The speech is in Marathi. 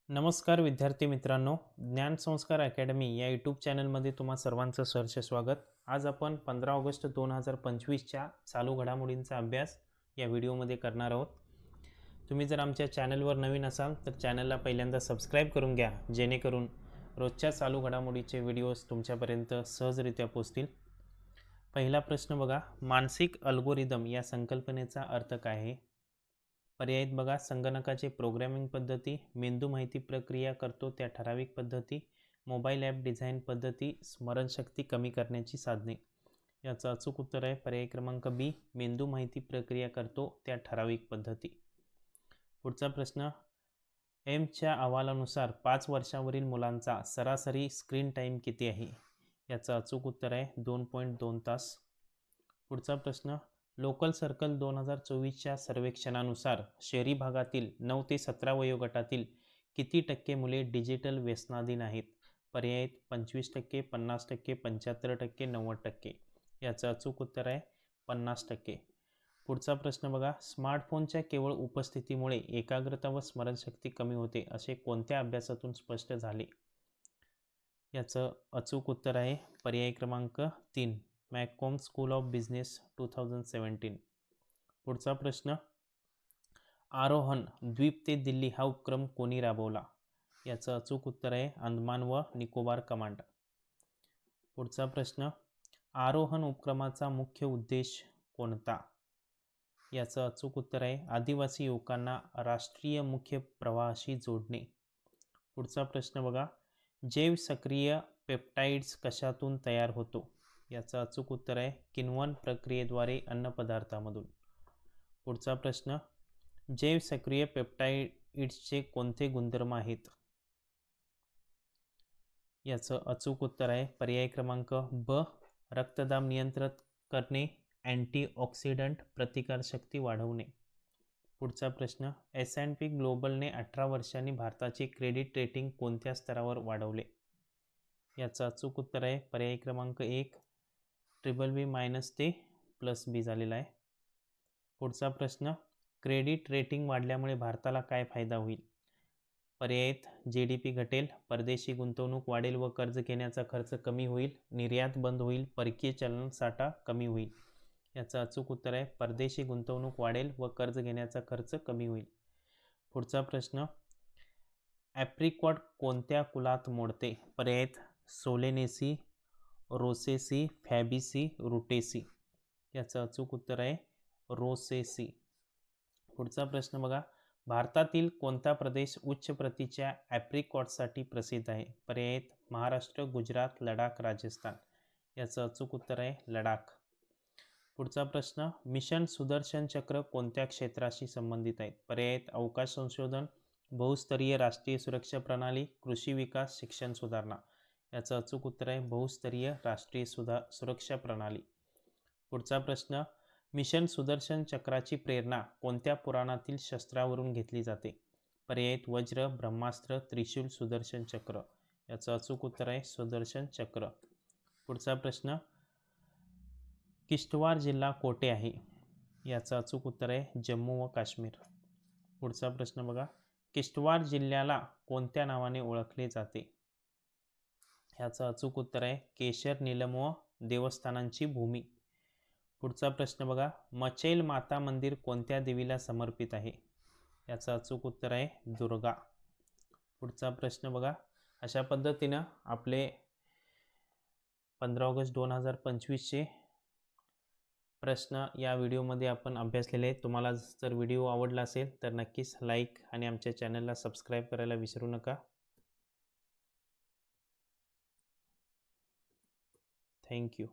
नमस्कार विद्यार्थी मित्रांनो, ज्ञान संस्कार अकॅडमी या यूट्यूब चॅनलमध्ये तुम्हा सर्वांचं सहर्ष स्वागत। आज आपण 15 ऑगस्ट 2025च्या चालू घडामोडींचा अभ्यास या व्हिडिओमध्ये करणार आहोत। तुम्ही जर आमच्या चॅनलवर नवीन असाल तर चॅनलला पहिल्यांदा सबस्क्राईब करून घ्या, जेणेकरून रोजच्या चालू घडामोडीचे व्हिडिओज तुमच्यापर्यंत सहजरित्या पोहोचतील। पहिला प्रश्न बघा, मानसिक अल्गोरिदम या संकल्पनेचा अर्थ काय आहे? पर्यायित बघा, संगणकाचे प्रोग्रामिंग पद्धती, मेंदू माहिती प्रक्रिया करतो त्या ठराविक पद्धती, मोबाईल ॲप डिझाईन पद्धती, स्मरणशक्ती कमी करण्याची साधने। याचं अचूक उत्तर आहे पर्याय क्रमांक बी, मेंदू माहिती प्रक्रिया करतो त्या ठराविक पद्धती। पुढचा प्रश्न, एमच्या अहवालानुसार 5 वर्षावरील मुलांचा सरासरी स्क्रीन टाईम किती आहे? याचं अचूक उत्तर आहे 2.2 तास। पुढचा प्रश्न, लोकल सर्कल 2024च्या सर्वेक्षणानुसार शहरी भागातील 9 ते 17 वयोगटातील किती टक्के मुले डिजिटल व्यसनाधीन आहेत? पर्यायित 25%, 50%, 75%, 90%। याचं अचूक उत्तर आहे 50%। पुढचा प्रश्न बघा, स्मार्टफोनच्या केवळ उपस्थितीमुळे एकाग्रता व स्मरणशक्ती कमी होते असे कोणत्या अभ्यासातून स्पष्ट झाले? याचं अचूक उत्तर आहे पर्याय क्रमांक 3, मॅककॉम स्कूल ऑफ बिझनेस 2017। पुढचा प्रश्न, आरोहण द्वीप ते दिल्ली हा उपक्रम कोणी राबवला? याचं अचूक उत्तर आहे अंदमान व निकोबार कमांड। पुढचा प्रश्न, आरोहण उपक्रमाचा मुख्य उद्देश कोणता? याचं अचूक उत्तर आहे आदिवासी युवकांना राष्ट्रीय मुख्य प्रवाहाशी जोडणे। पुढचा प्रश्न बघा, जैव सक्रिय पेप्टाइड्स कशातून तयार होतो? याचं अचूक उत्तर आहे किण्वन प्रक्रियेद्वारे अन्नपदार्थामधून। पुढचा प्रश्न, जैव सक्रिय पेप्टाइड्सचे कोणते गुणधर्म आहेत? याचं अचूक उत्तर आहे पर्याय क्रमांक ब, रक्तदाब नियंत्रित करणे, अँटीऑक्सिडंट प्रतिकारशक्ती वाढवणे। पुढचा प्रश्न, S&P ग्लोबलने 18 वर्षांनी भारताचे क्रेडिट रेटिंग कोणत्या स्तरावर वाढवले? याचं अचूक उत्तर आहे पर्याय क्रमांक 1, BBB- ते +B झालेला आहे। पुढचा प्रश्न, क्रेडिट रेटिंग वाढल्यामुळे भारताला काय फायदा होईल? पर्यायित GDP घटेल, परदेशी गुंतवणूक वाढेल व कर्ज घेण्याचा खर्च कमी होईल, निर्यात बंद होईल, परकीय चलन साठा कमी होईल। याचं अचूक उत्तर आहे परदेशी गुंतवणूक वाढेल व कर्ज घेण्याचा खर्च कमी होईल। पुढचा प्रश्न, ॲप्रिकॉट कोणत्या कुलात मोडते? पर्यायित सोलेनेसी, रोसेसी, फॅबीसी, रुटेसी। याचं अचूक उत्तर आहे रोसेसी। पुढचा प्रश्न बघा, भारतातील कोणता प्रदेश उच्च प्रतीच्या ॲप्रिकॉटसाठी प्रसिद्ध आहे? पर्यायित महाराष्ट्र, गुजरात, लडाख, राजस्थान। याचं अचूक उत्तर आहे लडाख। पुढचा प्रश्न, मिशन सुदर्शन चक्र कोणत्या क्षेत्राशी संबंधित आहेत? पर्यायित अवकाश संशोधन, बहुस्तरीय राष्ट्रीय सुरक्षा प्रणाली, कृषी विकास, शिक्षण सुधारणा। याचं अचूक उत्तर आहे बहुस्तरीय राष्ट्रीय सुरक्षा प्रणाली। पुढचा प्रश्न, मिशन सुदर्शन चक्राची प्रेरणा कोणत्या पुराणातील शस्त्रावरून घेतली जाते? पर्यायित वज्र, ब्रह्मास्त्र, त्रिशूल, सुदर्शन चक्र। याचं अचूक उत्तर आहे सुदर्शन चक्र। पुढचा प्रश्न, किश्तवार जिल्हा कोठे आहे? याचं अचूक उत्तर आहे जम्मू व काश्मीर। पुढचा प्रश्न बघा, किश्तवार जिल्ह्याला कोणत्या नावाने ओळखले जाते? याचं अचूक उत्तर आहे केशर, नीलम व देवस्थानांची भूमी। पुढचा प्रश्न बघा, मचैल माता मंदिर कोणत्या देवीला समर्पित आहे? याचं अचूक उत्तर आहे दुर्गा। पुढचा प्रश्न बघा, अशा पद्धतीनं आपले 15 ऑगस्ट 2025चे प्रश्न या व्हिडिओमध्ये आपण अभ्यासलेले आहेत। तुम्हाला जर व्हिडिओ आवडला असेल तर नक्कीच लाईक आणि आमच्या चॅनलला सबस्क्राईब करायला विसरू नका। थँक्यू।